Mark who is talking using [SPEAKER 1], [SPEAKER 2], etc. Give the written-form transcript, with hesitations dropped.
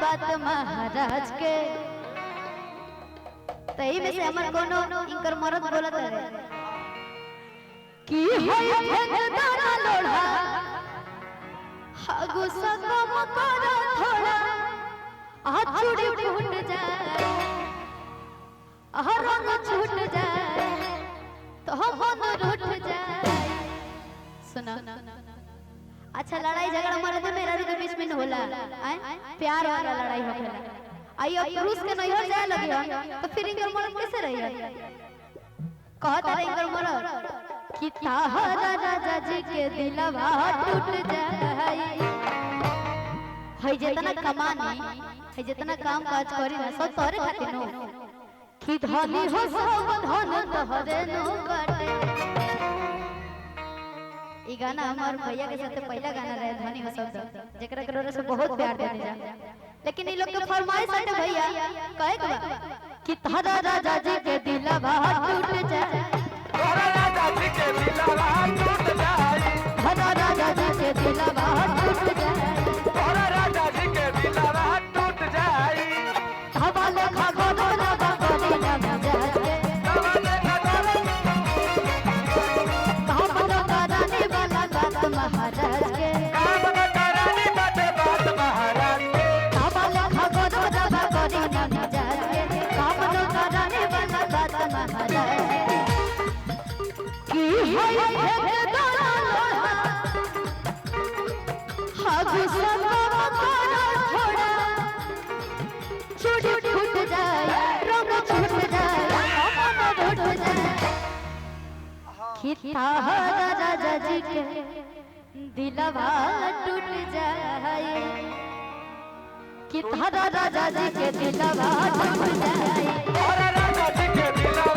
[SPEAKER 1] बात महाराज के तई में से हमर कोनो इनकर मरद बोलत है कि होय भेदाना लोढ़ा हागु सकम कर थोड़ा आ चूड़ी फूट जाए आ रंग छूट जाए तो हम रूठ जाए। सुना अच्छा लड़ाई झगड़ा मर्द मेरा के बीच में होला प्यार वाला लड़ाई होखेला आई अब पुरुष के नहीं हो जाए लगे तो फिर इनकर मर्द कैसे रही कहता रे इनकर मर्द कि ताहरा राजा जी के दिलवा टूट जाए है जितना कमानी है जितना काम काज करी ना सब तोरे खातिर नो कि धनी हो सब धन तोहरे नो बाटे। ई गाना हमार भैया के साथ पहला गाना रहे धनी हो सब जेकरा के से बहुत प्यार देने जा लेकिन ई लोग के फरमाइश है भैया कहे के कि तारा राजा जी के दिलवा टूट जाए
[SPEAKER 2] तारा राजा जी के दिलवा टूट जाए
[SPEAKER 1] तारा राजा जी के दिलवा टूट जाए
[SPEAKER 2] तारा राजा जी के दिलवा टूट जाए
[SPEAKER 1] हवाले खागो ना बकरी ना जाए
[SPEAKER 2] हवाले खागो
[SPEAKER 1] कामनो कराने वाला बात महाराज के
[SPEAKER 2] कामनो कराने बात महाराज के
[SPEAKER 1] हवाले खागो ना बकरी ना जाए कामनो कराने वाला बात महाराज की है भेदाना लोढ़ा हागु सकम कर थोड़ा चूड़ी फूट जाए रंग छूट जाए हम रूठ जाए कि ताहरा राजा जी के दिलवा टूट जाए कि ताहरा राजा जी के दिलवा टूट जाए
[SPEAKER 2] तारा राजा जी के दिलवा